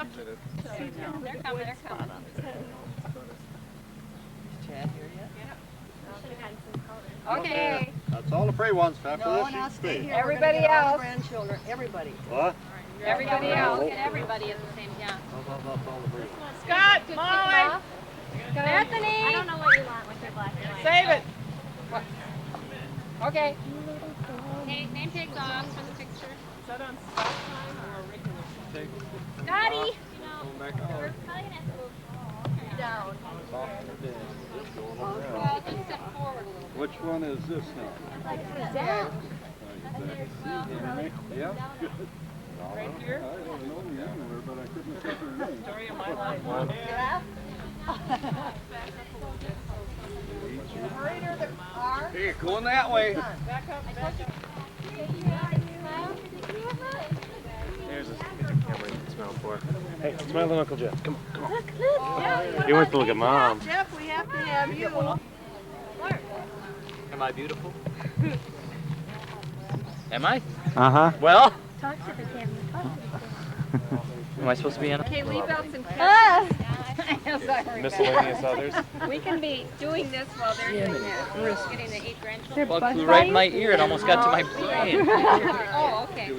They're coming, they're coming. Is Chad here yet? Okay. That's all the free ones. After No, this, now you stay pay. here. Everybody We're gonna get all the else. grandchildren, everybody. What? Everybody else. Get everybody at the same time. That's all the free ones. Scott, Molly! Bethany! I don't know what you want with your black and white. Save it! Okay. Okay, name tags off for the picture. Is that on stop time or regular? Scotty! We're probably gonna have to move down. Well, just step forward a little bit. Which one is this now? Yeah. Good. Right here? I don't know the number, but I couldn't think of her name. Story of my life. Hey, going that way. Back up, back up. There's a camera you can smile for. Hey, smile at Uncle Jeff. Come on, come on. He wants to look at Mom. Jeff, we have to have you. Am I beautiful? Am I? Uh-huh. Well, Talk to the camera. am I supposed to be in? Okay, leave out some pictures. Sorry, Miscellaneous others. we can be doing this while they're doing that. We're just getting the 8 grandchildren. Bug flew right in my ear. It almost got to my brain. Oh, okay.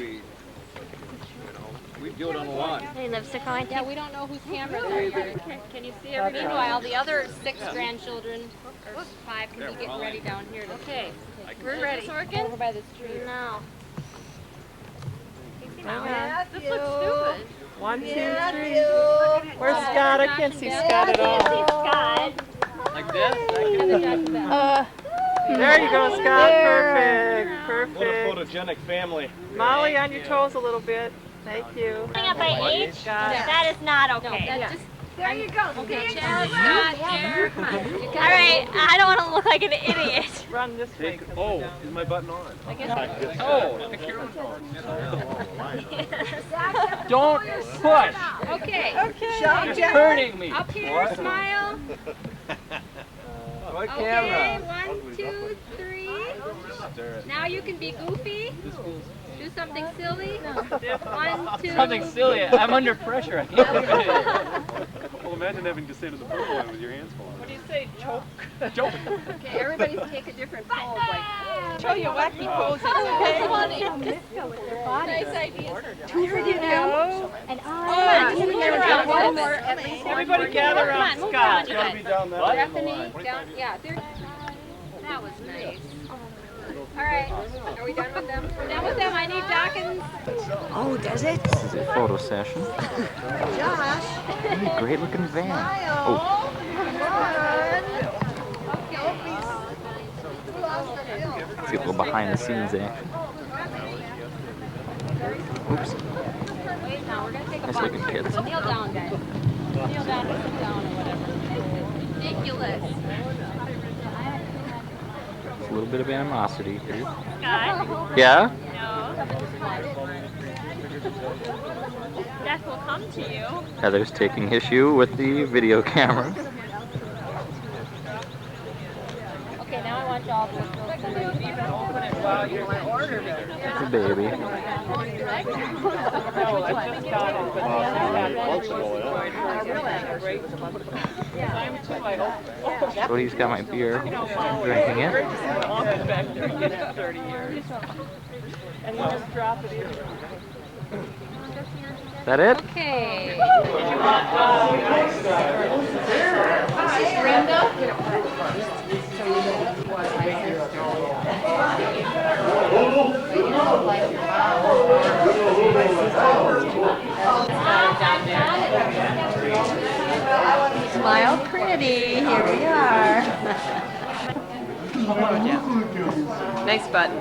We do it on the lawn. Any lipstick on? Yeah, we don't know whose camera they're using. Can you see everything? Meanwhile, the other 6 grandchildren, or 5, can be getting ready down here. Okay, we're ready. Over by the street. No. This looks stupid. 1, 2, 3. Matthew. Where's Scott? I can't see Scott at all. Scott. Like this? There you go, Scott. Perfect. What a Perfect. photogenic family. Molly, on your toes a little bit. Thank you. Coming up by age? Scott. That is not No, okay. that's just, There you go. okay, Chad, Scott, there. Come on. You All got right, I don't want to look like an idiot. Run this way. Take, oh, is my button on? I guess. Oh, pick your own phone. Don't push. Okay. Show It's Jeff. hurting me. Up here, smile. What Okay, camera? 1, 2, 3. Now you can be goofy. Do something silly. 1, 2. Something silly. I'm under pressure. I can't look at Well, imagine having to stand in the purple line with your hands full. What do you say? Choke? it. Joke. Okay, everybody take a different pose. Like, Show you wacky poses. that's funny. Nice idea. Two for you. And One more, at least. Everybody gather around Scott. Come on, you guys. Down that Bethany, down, yeah. That was nice. All right, are we done with them? We're done with them. I need Dawkins. Oh, does it? This is a photo session. Josh. Hey, great looking van. Smile. Oh, let's get a little behind the scenes action. Oops. Wait, now we're going to take a Nice box. looking kids. Kneel down, guys. Kneel down or sit down or whatever. Ridiculous. A little bit of animosity here. Scott? Yeah? No. Death will come to you. Heather's taking issue with the video camera. Okay, now I want y'all to Even open it while you're in order. It's a baby. No, I just got it, but I'm too, I hope. Cody's got my beer. Drinking it. I'll go back there and get it 30 years. And you just drop it in. Is that it? Okay. Smile pretty. Here we are. Nice button.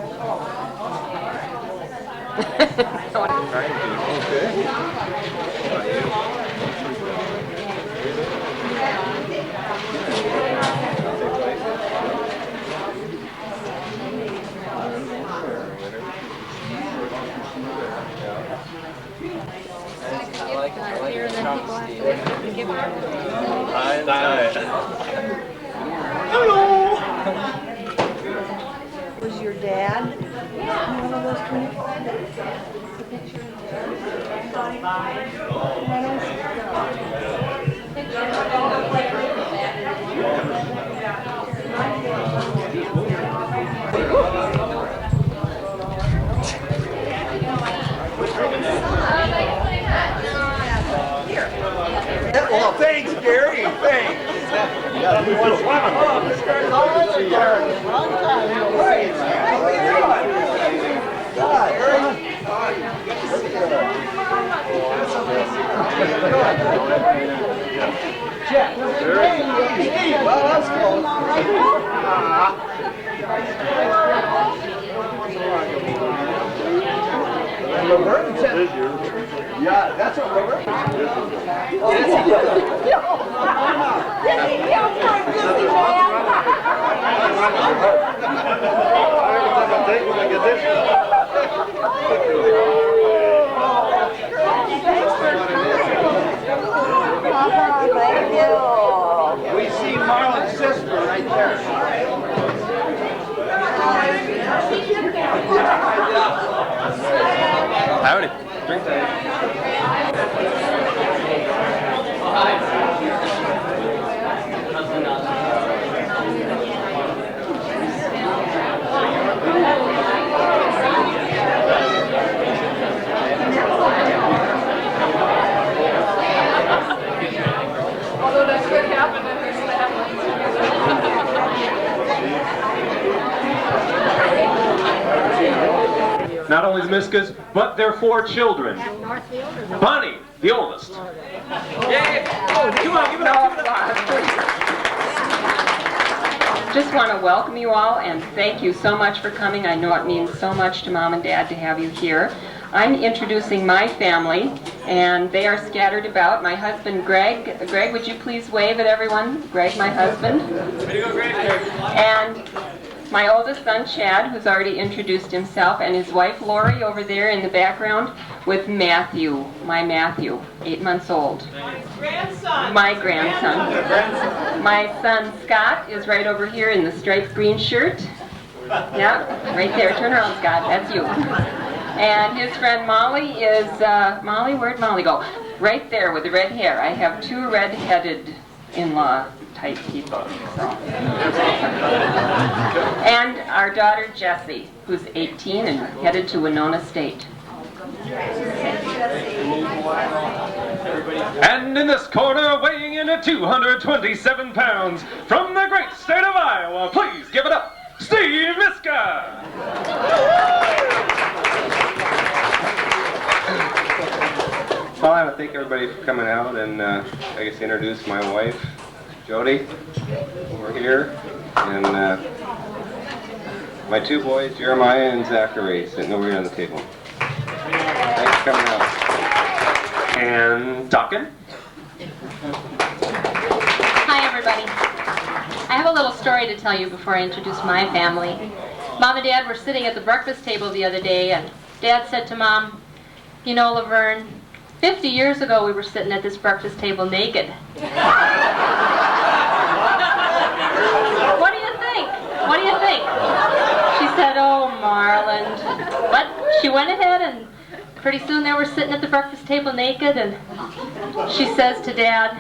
Was your dad one of those 25? Yeah, that's what Robert. We see Marlon's sister right there. Howdy. Drink that. Although that could happen in this family. Not only the Mieskas, but their 4 children. Bonnie, the oldest. Yay! Come on, give it up. Just want to welcome you all and thank you so much for coming. I know it means so much to Mom and Dad to have you here. I'm introducing my family, and they are scattered about. My husband, Greg. Greg, would you please wave at everyone? Greg, my husband. Way to go, Greg. And my oldest son, Chad, who's already introduced himself, and his wife, Lori, over there in the background, with Matthew, my Matthew, 8 months old. My grandson. My son, Scott, is right over here in the striped green shirt. Yeah, right there. Turn around, Scott. That's you. And his friend Molly is, Molly, where'd Molly go? Right there with the red hair. I have 2 red-headed in-law type people. So. And our daughter Jessie, who's 18 and headed to Winona State. And in this corner, weighing in at 227 pounds, from the great state of Iowa, please give it up, Steve Mieska! Well, I want to thank everybody for coming out and I guess introduce my wife, Jody, over here, and my 2 boys, Jeremiah and Zachary, sitting over here on the table. Thanks for coming out. And Dokken? Hi, everybody. I have a little story to tell you before I introduce my family. Mom and Dad were sitting at the breakfast table the other day, and Dad said to Mom, "You know, Laverne, 50 years ago we were sitting at this breakfast table naked." What do you think? What do you think? She said, "Oh, Marlon." But she went ahead, and pretty soon they were sitting at the breakfast table naked, and she says to Dad,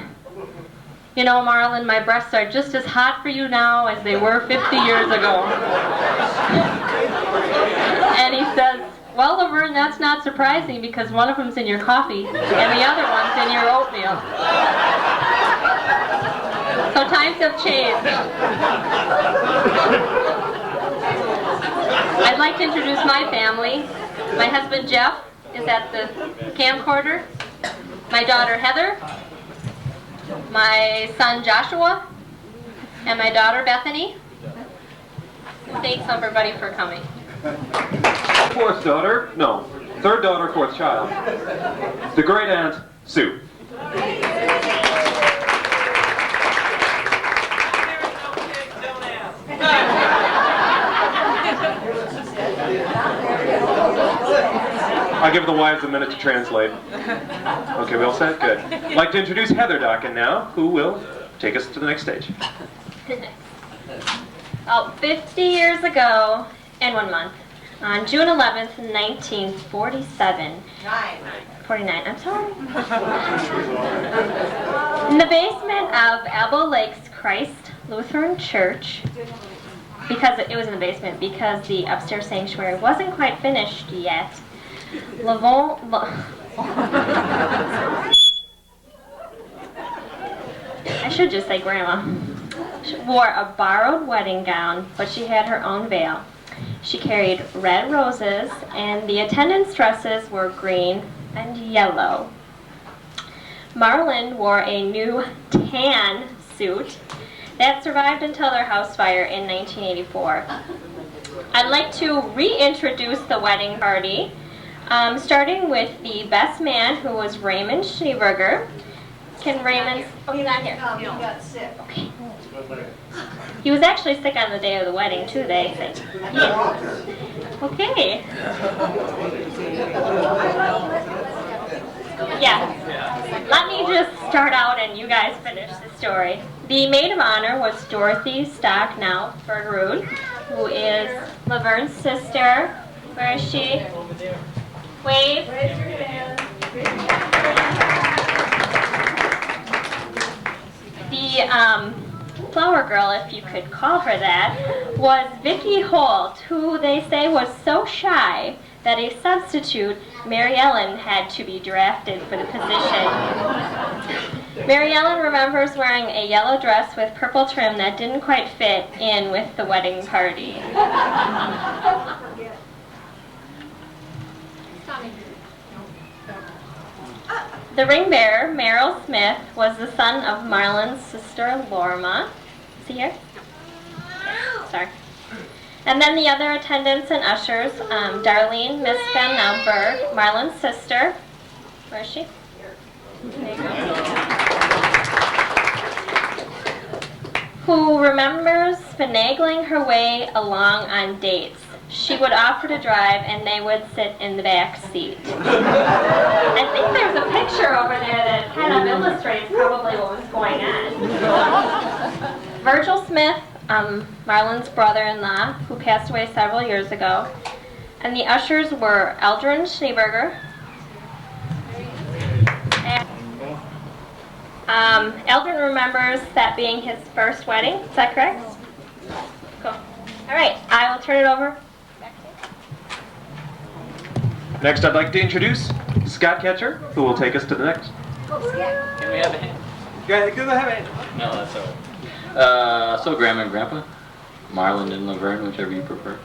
"You know, Marlon, my breasts are just as hot for you now as they were 50 years ago." And he says, "Well, Laverne, that's not surprising because one of them's in your coffee and the other one's in your oatmeal." So times have changed. I'd like to introduce my family. My husband, Jeff, is at the camcorder. My daughter, Heather. My son, Joshua. And my daughter, Bethany. Thanks, everybody, for coming. 4th daughter, no, 3rd daughter, 4th child. The great aunt, Sue. I'll give the wives a minute to translate. Okay, we all set? Good. I'd like to introduce Heather Dokken now, who will take us to the next stage. About 50 years ago and 1 month, on June 11th, 1947. 49, I'm sorry. In the basement of Elbow Lakes Christ Lutheran Church, because it was in the basement, because the upstairs sanctuary wasn't quite finished yet, I should just say Grandma. wore a borrowed wedding gown, but she had her own veil. She carried red roses, and the attendants' dresses were green and yellow. Marlin wore a new tan suit that survived until their house fire in 1984. I'd like to reintroduce the wedding party, starting with the best man, who was Raymond Schneeberger. Can Raymond... Oh, he's not here. No, he got sick. Okay. He was actually sick on the day of the wedding, too, they say. Okay. Yeah. Let me just start out and you guys finish the story. The maid of honor was Dorothy Stocknell Bergerud, who is Laverne's sister. Where is she? Wave. Raise your hand. The flower girl, if you could call her that, was Vicki Holt, who they say was so shy that a substitute, Mary Ellen, had to be drafted for the position. Mary Ellen remembers wearing a yellow dress with purple trim that didn't quite fit in with the wedding party. The ring bearer, Merrill Smith, was the son of Marlin's sister, Lorma. Is he here? Sorry. And then the other attendants and ushers, Darlene, Mieska, now Berg, Marlin's sister. Where is she? There you go. Who remembers finagling her way along on dates. She would offer to drive, and they would sit in the back seat. I think there's a picture over there that kind of illustrates probably what was going on. Virgil Smith, Marlin's brother-in-law, who passed away several years ago. And the ushers were Eldrin Schneeberger. Eldrin remembers that being his first wedding. Is that correct? Cool. All right, I will turn it over. Next, I'd like to introduce Scott Ketcher, who will take us to the next. Can we have a hand? Go ahead, No, that's all right. So Grandma and Grandpa, Marlin and Laverne, whichever you prefer.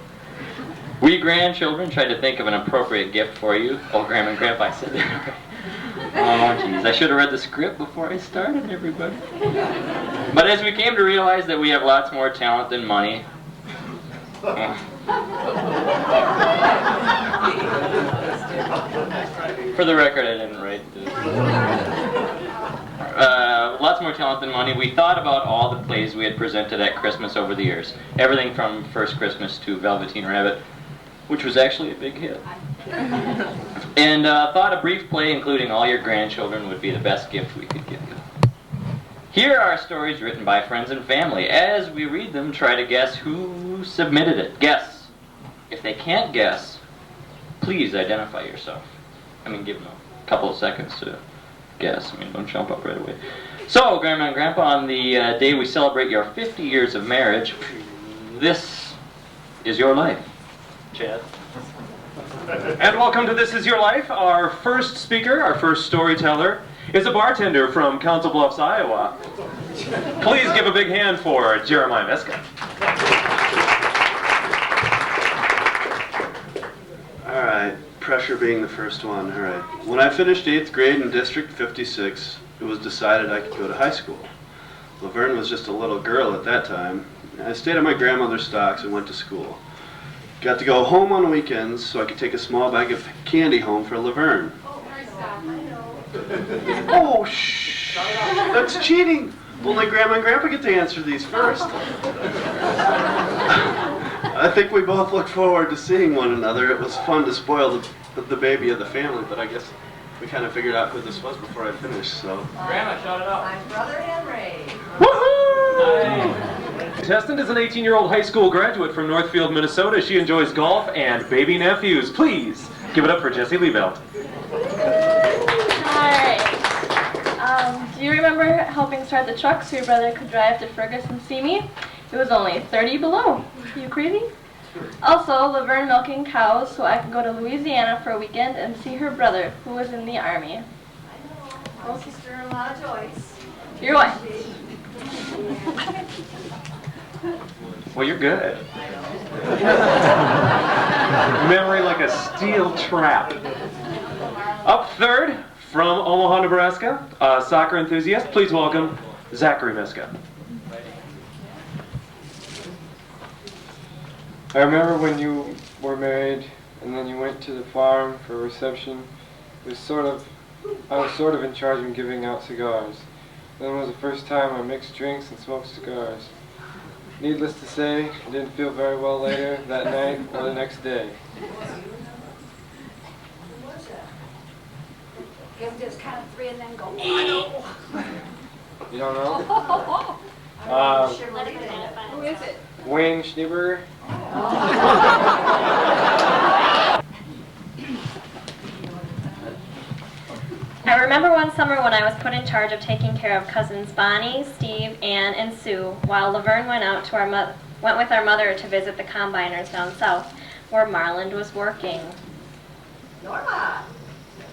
We grandchildren tried to think of an appropriate gift for you. Oh, Grandma and Grandpa, I said that already. Oh, jeez. I should have read the script before I started, everybody. But as we came to realize that we have lots more talent than money, for the record, I didn't write this. Lots more talent than money. We thought about all the plays we had presented at Christmas over the years. Everything from First Christmas to Velveteen Rabbit, which was actually a big hit. And thought a brief play including all your grandchildren would be the best gift we could give you. Here are stories written by friends and family. As we read them, try to guess who submitted it. Guess. If they can't guess, please identify yourself. I mean, give them a couple of seconds to guess. I mean, don't jump up right away. So, Grandma and Grandpa, on the day we celebrate your 50 years of marriage, this is your life. Chad. And welcome to This Is Your Life. Our first speaker, our first storyteller, is a bartender from Council Bluffs, Iowa. Please give a big hand for Jeremiah Mieska. All right, pressure being the first one. All right. When I finished 8th grade in District 56, it was decided I could go to high school. Laverne was just a little girl at that time. I stayed at my grandmother's stocks and went to school. Got to go home on weekends so I could take a small bag of candy home for Laverne. Oh, shh! That's cheating! Only Grandma and Grandpa get to answer these first. I think we both look forward to seeing one another. It was fun to spoil the baby of the family, but I guess we kind of figured out who this was before I finished, so. Grandma, shout it out. My brother Henry. Woohoo! Contestant is an 18-year-old high school graduate from Northfield, Minnesota. She enjoys golf and baby nephews. Please give it up for Jessie Liebelt. Hi. Do you remember helping start the truck so your brother could drive to Fergus and see me? It was only 30 below. Are you crazy? Also, Laverne milking cows so I could go to Louisiana for a weekend and see her brother, who was in the Army. Oh, sister-in-law Joyce. Your wife. Well, you're good. Memory like a steel trap. Up third, from Omaha, Nebraska, a soccer enthusiast, please welcome Zachary Mieska. I remember when you were married and then you went to the farm for a reception. I was sort of in charge of giving out cigars. Then was the first time I mixed drinks and smoked cigars. Needless to say, I didn't feel very well later that night or the next day. Give them just count 3 and then go. You don't know? Who is it? Wayne Schneeberger. I remember one summer when I was put in charge of taking care of cousins Bonnie, Steve, Ann, and Sue, while Laverne went with our mother to visit the combiners down south, where Marland was working. Norma.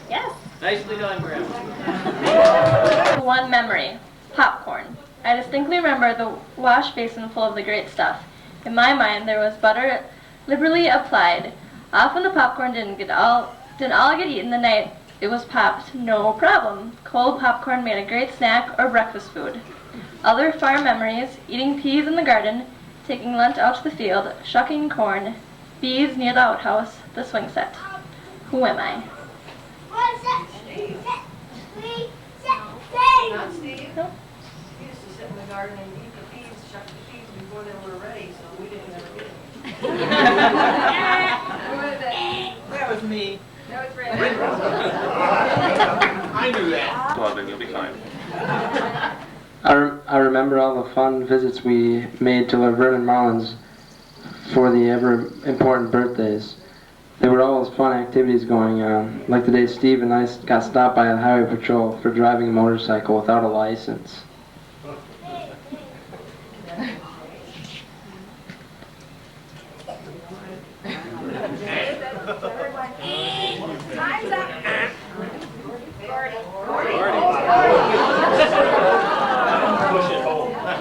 Yes. Nicely done, Grandma. One memory, popcorn. I distinctly remember the wash basin full of the great stuff. In my mind, there was butter liberally applied. Often the popcorn didn't all get eaten the night it was popped, no problem. Cold popcorn made a great snack or breakfast food. Other farm memories, eating peas in the garden, taking lunch out to the field, shucking corn, bees near the outhouse, the swing set. Who am I? Not Steve? Nope. He used to sit in the garden and eat the peas, shuck the peas before they were ready, so we didn't ever get them. Who was it? That was me. That was Red. I knew that. Well, then you'll be fine. I remember all the fun visits we made to Laverne and Marlin's for the ever important birthdays. There were always fun activities going on, like the day Steve and I got stopped by the highway patrol for driving a motorcycle without a license. Time's up.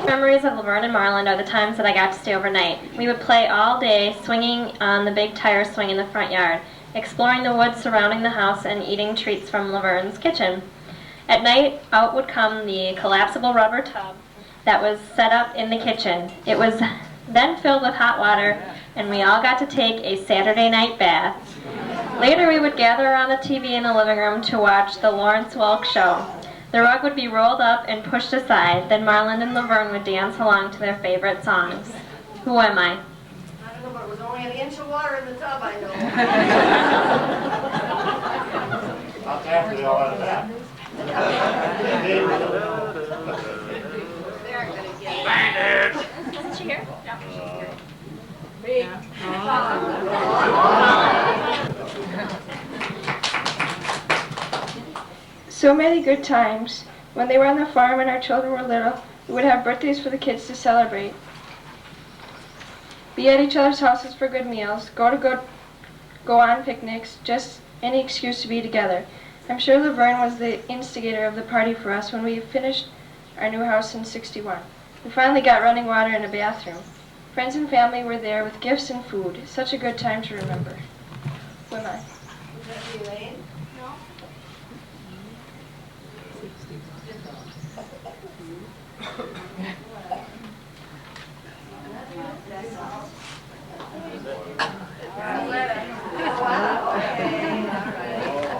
Memories of Laverne and Marland are the times that I got to stay overnight. We would play all day, swinging on the big tire swing in the front yard, exploring the woods surrounding the house, and eating treats from Laverne's kitchen. At night, out would come the collapsible rubber tub that was set up in the kitchen. It was then filled with hot water, and we all got to take a Saturday night bath. Later, we would gather around the TV in the living room to watch the Lawrence Welk show. The rug would be rolled up and pushed aside, then Marland and Laverne would dance along to their favorite songs. Who am I? I don't know, but it was only an inch of water in the tub, I know. Not after they all out of that. They're gonna get it. Bandits! Isn't she here? No, she's here. Me. So many good times. When they were on the farm and our children were little, we would have birthdays for the kids to celebrate. Be at each other's houses for good meals, go on picnics, just any excuse to be together. I'm sure Laverne was the instigator of the party for us when we finished our new house in '61. We finally got running water and a bathroom. Friends and family were there with gifts and food. Such a good time to remember. Who am I? Was that Elaine? No.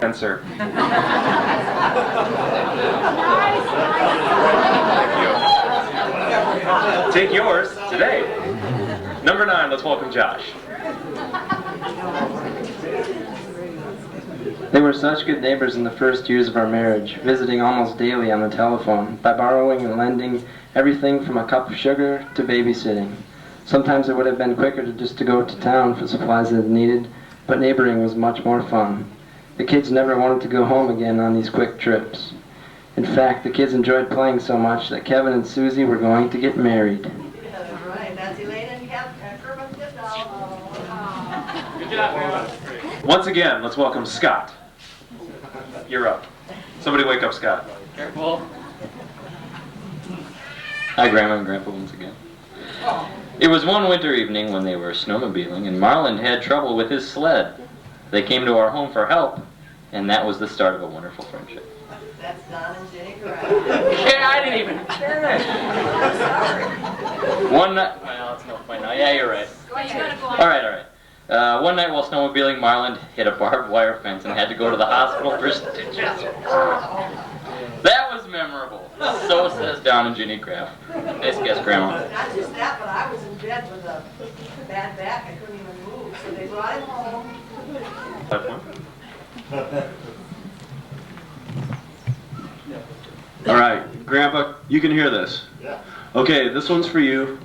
Answer. Take yours today. Number 9, let's welcome Josh. They were such good neighbors in the first years of our marriage, visiting almost daily on the telephone, by borrowing and lending everything from a cup of sugar to babysitting. Sometimes it would have been quicker to go to town for supplies that needed, but neighboring was much more fun. The kids never wanted to go home again on these quick trips. In fact, the kids enjoyed playing so much that Kevin and Susie were going to get married. That's right. That's Elaine and Kermit Goodall. Good job, Grandma. Once again, let's welcome Scott. You're up. Somebody wake up Scott. Careful. Hi, Grandma and Grandpa, once again. It was one winter evening when they were snowmobiling, and Marlon had trouble with his sled. They came to our home for help, and that was the start of a wonderful friendship. That's Don and Jenny Grant. Yeah, I didn't even finish. One night, well, it's no point now. Yeah, you're right. All right. One night while snowmobiling, Marlon hit a barbed wire fence and had to go to the hospital for stitches. That was memorable. So says Don and Ginny Graff. Nice guess, Grandma. Not just that, but I was in bed with a bad back. I couldn't even move, so they brought him home. All right, Grandpa, you can hear this. Yeah. Okay, this one's for you.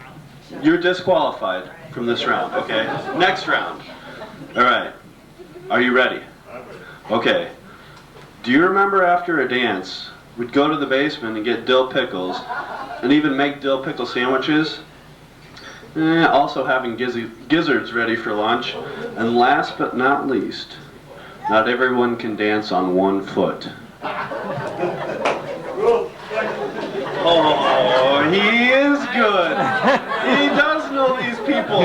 You're disqualified from this round, okay? Next round. All right. Are you ready? Okay. Do you remember after a dance, we'd go to the basement and get dill pickles, and even make dill pickle sandwiches? Also having gizzards ready for lunch. And last but not least, not everyone can dance on one foot. Oh, he is good. He does know these people.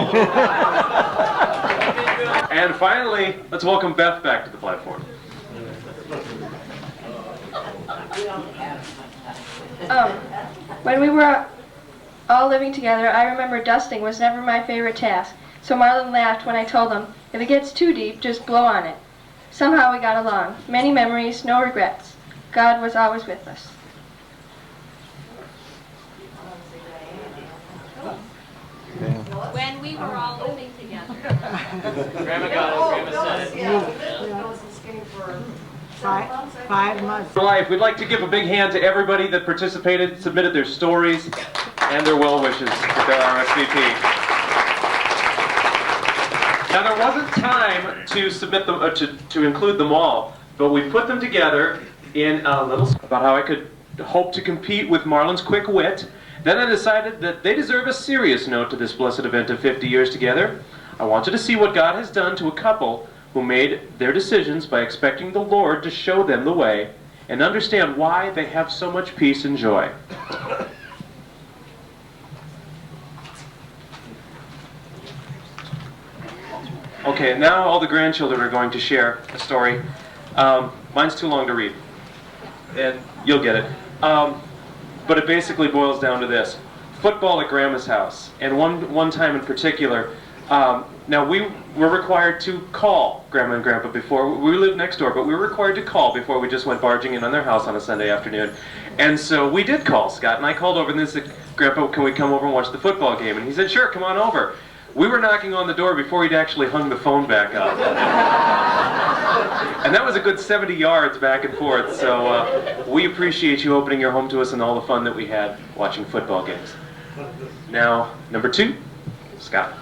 And finally, let's welcome Beth back to the platform. When we were all living together, I remember dusting was never my favorite task. So Marlon laughed when I told him, if it gets too deep, just blow on it. Somehow we got along. Many memories, no regrets. God was always with us. When we were all living together. Grandma got it. Grandma said it. Yeah. 5 months. For life, we'd like to give a big hand to everybody that participated, submitted their stories, and their well wishes with their RSVP. Now there wasn't time to submit them, to include them all, but we put them together in a little about how I could hope to compete with Marlon's quick wit. Then I decided that they deserve a serious note to this blessed event of 50 years together. I wanted to see what God has done to a couple who made their decisions by expecting the Lord to show them the way and understand why they have so much peace and joy. Okay, now all the grandchildren are going to share a story. Mine's too long to read, and you'll get it. But it basically boils down to this. Football at Grandma's house. And one time in particular, now we were required to call Grandma and Grandpa before. We lived next door, but we were required to call before we just went barging in on their house on a Sunday afternoon. And so we did call, Scott, and I called over and they said, Grandpa, can we come over and watch the football game? And he said, sure, come on over. We were knocking on the door before he'd actually hung the phone back up. And that was a good 70 yards back and forth, so we appreciate you opening your home to us and all the fun that we had watching football games. Now, number 2, Scott.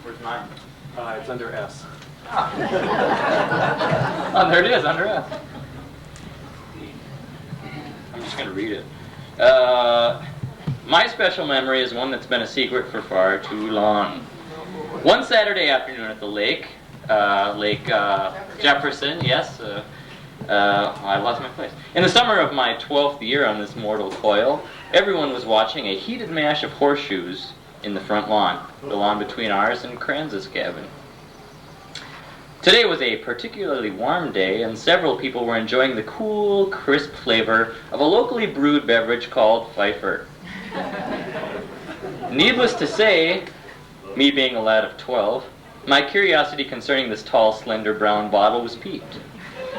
Where's mine? It's under S. Oh, there it is, under S. I'm just going to read it. My special memory is one that's been a secret for far too long. One Saturday afternoon at the lake, Jefferson, yes, I lost my place. In the summer of my 12th year on this mortal coil, everyone was watching a heated match of horseshoes in the front lawn, the lawn between ours and Kranz's cabin. Today was a particularly warm day, and several people were enjoying the cool, crisp flavor of a locally brewed beverage called Pfeiffer. Needless to say, me being a lad of 12, my curiosity concerning this tall, slender brown bottle was piqued.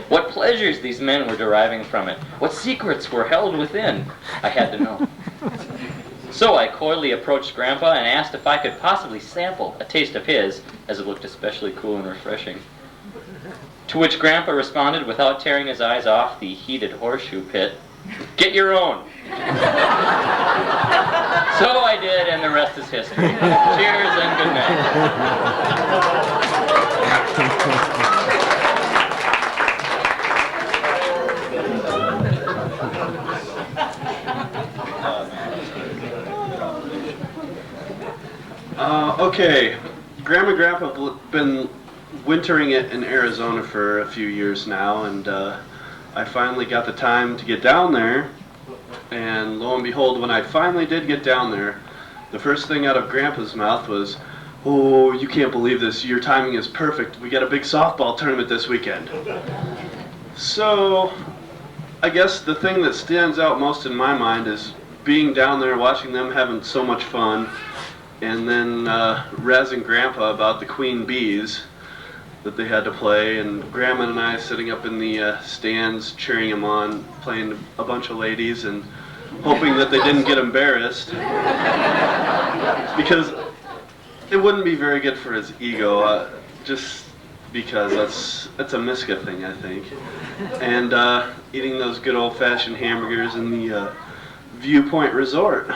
What pleasures these men were deriving from it, what secrets were held within, I had to know. So I coyly approached Grandpa and asked if I could possibly sample a taste of his, as it looked especially cool and refreshing. To which Grandpa responded without tearing his eyes off the heated horseshoe pit, "Get your own." So I did, and the rest is history. Cheers and good night. Okay, Grandma and Grandpa have been wintering it in Arizona for a few years now, and I finally got the time to get down there And lo and behold, when I finally did get down there, the first thing out of Grandpa's mouth was, "Oh, you can't believe this. Your timing is perfect. We got a big softball tournament this weekend." So, I guess the thing that stands out most in my mind is being down there, watching them having so much fun, and then razzing Grandpa about the queen bees that they had to play, and Grandma and I sitting up in the stands cheering him on, playing a bunch of ladies, and hoping that they didn't get embarrassed. Because it wouldn't be very good for his ego, just because that's a Mieska thing, I think. And eating those good old-fashioned hamburgers in the Viewpoint Resort.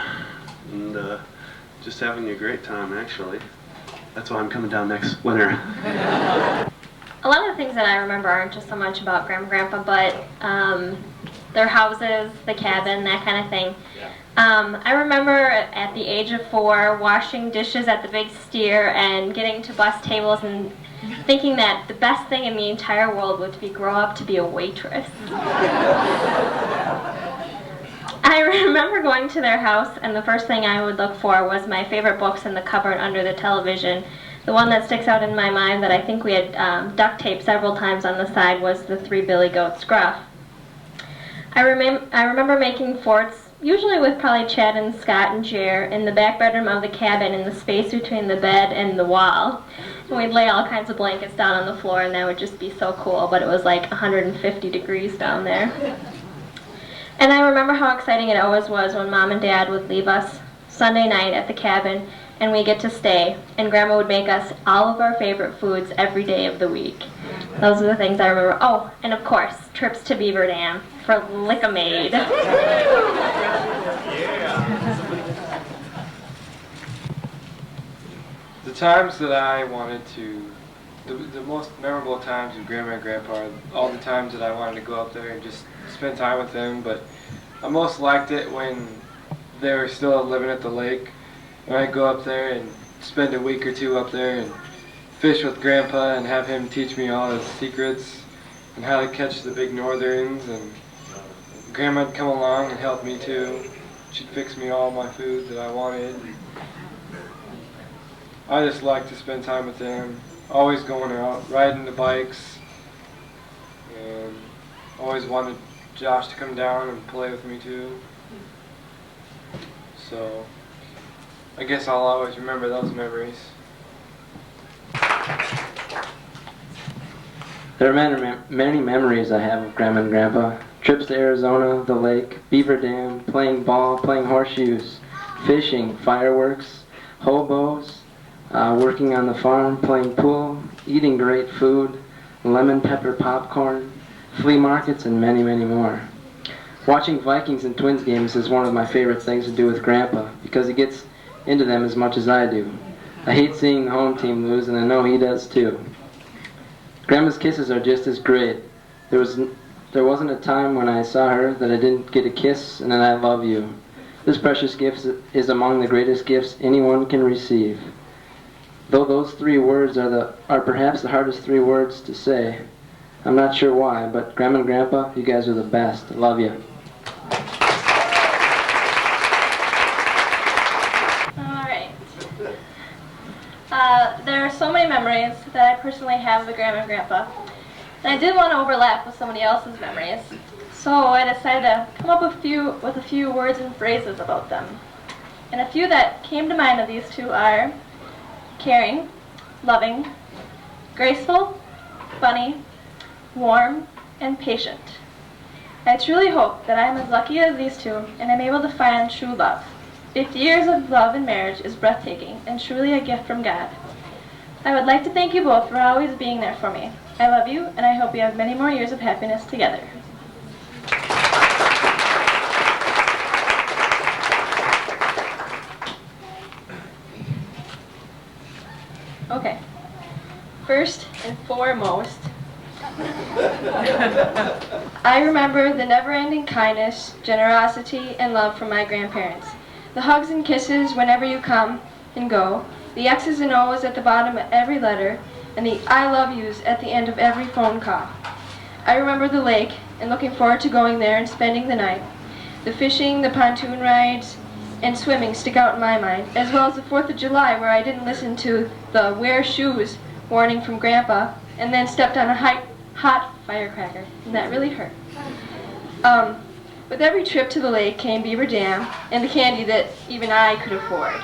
And just having a great time, actually. That's why I'm coming down next winter. A lot of the things that I remember aren't just so much about Grandma and Grandpa, but their houses, the cabin, that kind of thing. I remember at the age of 4 washing dishes at the Big Steer and getting to bus tables and thinking that the best thing in the entire world would be grow up to be a waitress. I remember going to their house, and the first thing I would look for was my favorite books in the cupboard under the television. The one that sticks out in my mind that I think we had duct taped several times on the side was the Three Billy Goats Gruff. I remember making forts, usually with probably Chad and Scott and Jer, in the back bedroom of the cabin in the space between the bed and the wall. And we'd lay all kinds of blankets down on the floor, and that would just be so cool, but it was like 150 degrees down there. And I remember how exciting it always was when Mom and Dad would leave us Sunday night at the cabin, and we get to stay, and Grandma would make us all of our favorite foods every day of the week. Those are the things I remember. Oh, and of course, trips to Beaver Dam for Lick-a-Maid. The times that I wanted to, the most memorable times with Grandma and Grandpa are all the times that I wanted to go out there and just spend time with them, but I most liked it when they were still living at the lake. When I'd go up there and spend a week or two up there and fish with Grandpa and have him teach me all his secrets and how to catch the big northerns, and Grandma'd come along and help me too. She'd fix me all my food that I wanted. I just like to spend time with them, always going out, riding the bikes, and always wanted Josh to come down and play with me too. So I guess I'll always remember those memories. There are many memories I have of Grandma and Grandpa. Trips to Arizona, the lake, Beaver Dam, playing ball, playing horseshoes, fishing, fireworks, hobos, working on the farm, playing pool, eating great food, lemon pepper popcorn, flea markets, and many, many more. Watching Vikings and Twins games is one of my favorite things to do with Grandpa because he gets into them as much as I do. I hate seeing the home team lose, and I know he does too. Grandma's kisses are just as great. There wasn't a time when I saw her that I didn't get a kiss and an I love you. This precious gift is among the greatest gifts anyone can receive. Though those 3 words are perhaps the hardest 3 words to say. I'm not sure why, but Grandma and Grandpa, you guys are the best. I love you. There are so many memories that I personally have with Grandma and Grandpa. And I didn't want to overlap with somebody else's memories. So I decided to come up with a few words and phrases about them. And a few that came to mind of these 2 are caring, loving, graceful, funny, warm, and patient. I truly hope that I am as lucky as these 2 and am able to find true love. 50 years of love and marriage is breathtaking and truly a gift from God. I would like to thank you both for always being there for me. I love you, and I hope you have many more years of happiness together. Okay. First and foremost, I remember the never-ending kindness, generosity, and love from my grandparents. The hugs and kisses whenever you come and go, the X's and O's at the bottom of every letter, and the I love yous at the end of every phone call. I remember the lake and looking forward to going there and spending the night. The fishing, the pontoon rides, and swimming stick out in my mind, as well as the 4th of July, where I didn't listen to the wear shoes warning from Grandpa, and then stepped on a hot firecracker, and that really hurt. With every trip to the lake came Beaver Dam and the candy that even I could afford.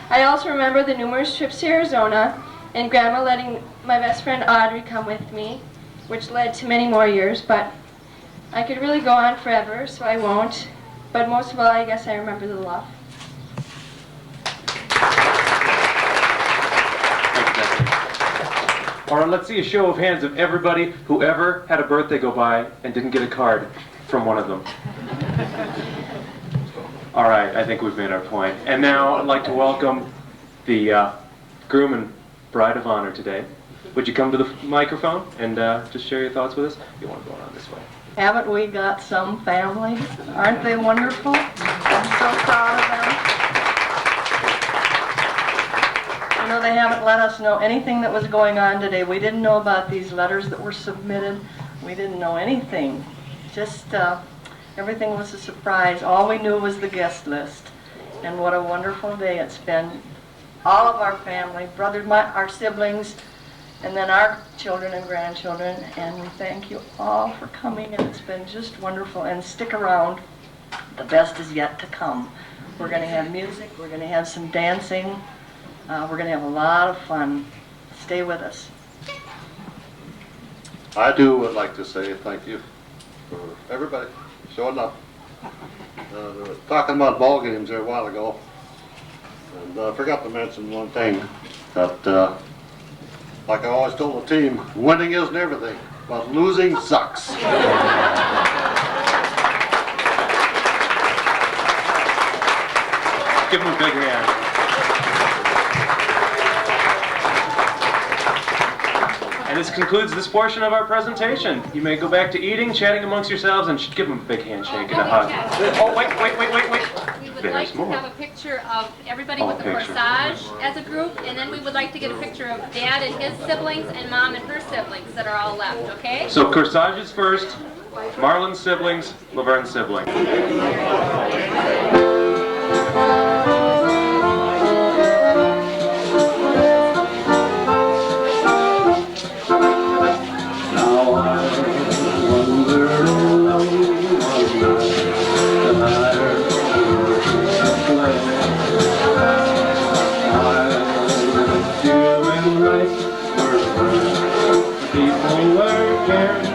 I also remember the numerous trips to Arizona and Grandma letting my best friend Audrey come with me, which led to many more years, but I could really go on forever, so I won't. But most of all, I guess I remember the love. All right, let's see a show of hands of everybody who ever had a birthday go by and didn't get a card from one of them. All right, I think we've made our point. And now I'd like to welcome the groom and bride of honor today. Would you come to the microphone and just share your thoughts with us? You want to go around this way. Haven't we got some family? Aren't they wonderful? I'm so proud of them. You know, they haven't let us know anything that was going on today. We didn't know about these letters that were submitted. We didn't know anything. Just everything was a surprise. All we knew was the guest list. And what a wonderful day it's been. All of our family, our siblings, and then our children and grandchildren, and we thank you all for coming, and it's been just wonderful. And stick around, the best is yet to come. We're going to have music, we're going to have some dancing, we're going to have a lot of fun. Stay with us. I would like to say thank you for everybody showing up. They were talking about ball games there a while ago, and I forgot to mention one thing, that like I always told the team, winning isn't everything, but losing sucks. Give them a big hand. And this concludes this portion of our presentation. You may go back to eating, chatting amongst yourselves, and give them a big handshake and a hug. Oh, wait. We would like to have a picture of everybody with the corsage as a group, and then we would like to get a picture of Dad and his siblings and Mom and her siblings that are all left, okay? So corsage is first, Marlon's siblings, Laverne's siblings. People were carrying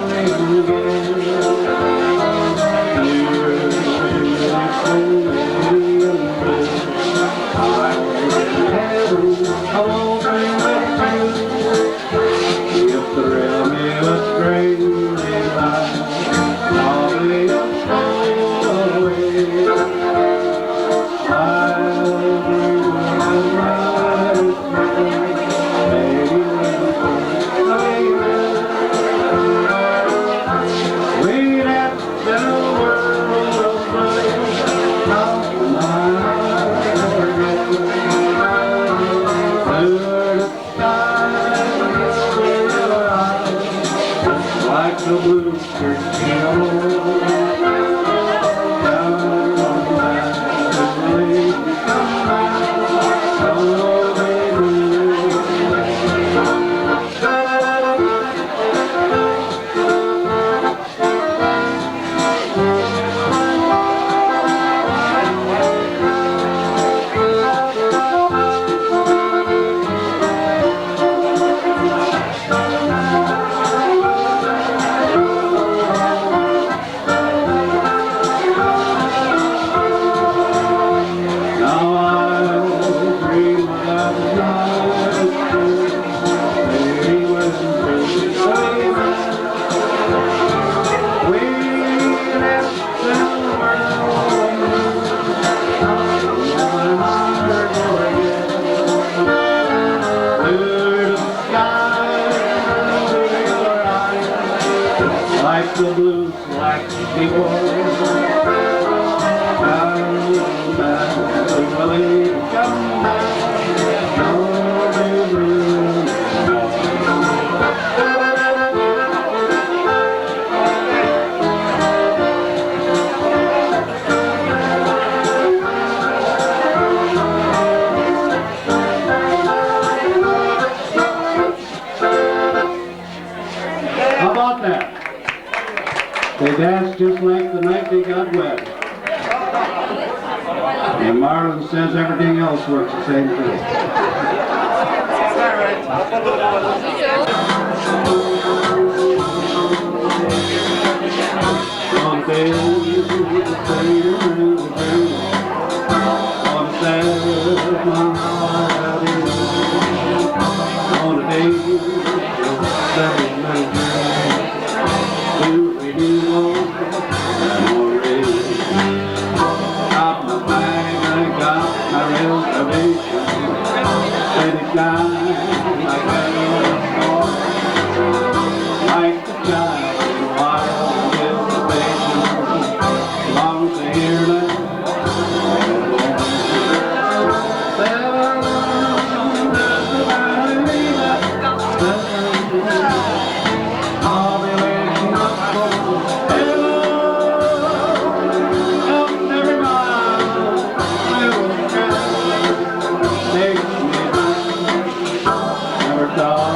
he got wet. And Marlon says everything else works the same thing. On the day, on the set my heart on the day, do we do got my bag, I got my reservation. Let it die like a storm, like the child in wild anticipation. Long to hear that. I'll be waiting up for heaven. Every mile will take me back. Never thought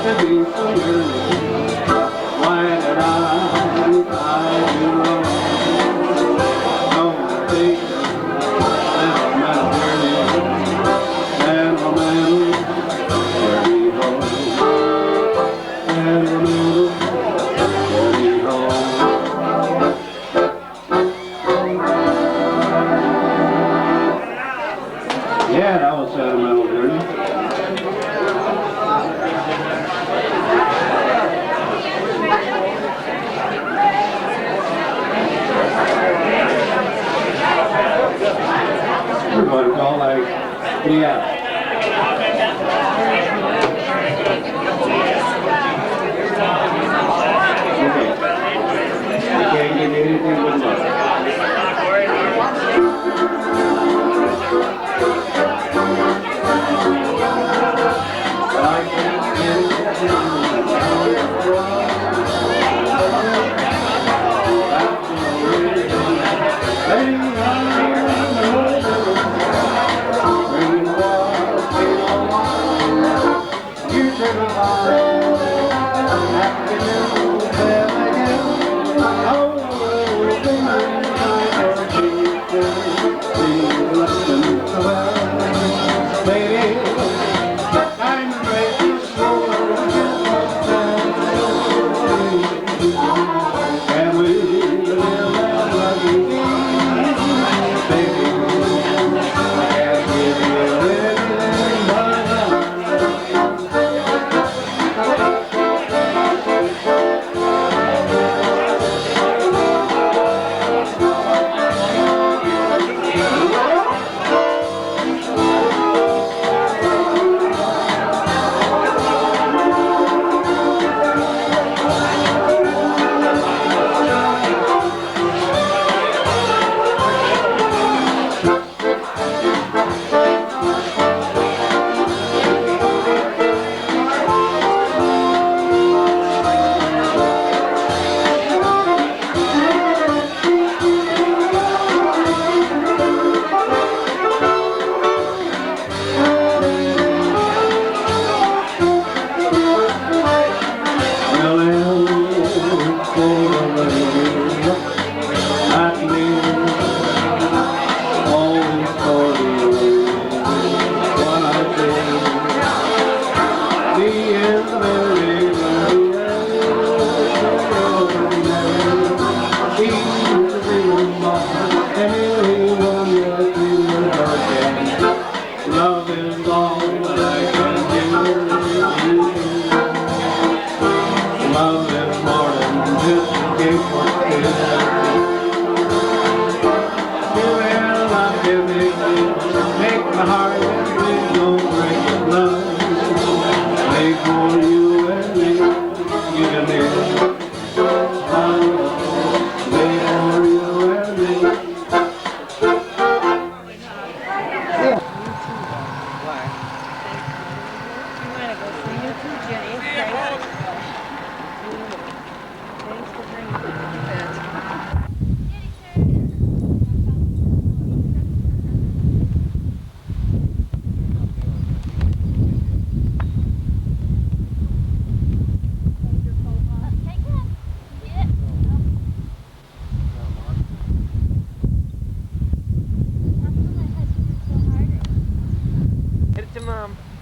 I'd be for you. Why did I go? Don't think that yeah, that was sentimental journey. We're going to call like, yeah. Okay. I can't give you anything but love. love is all that I can do. Love is more than just a gift for spirit. You will not give me, make my heart and please don't break it, love. Made for you and me, you and me. Made for you and me. Hit it to Mom.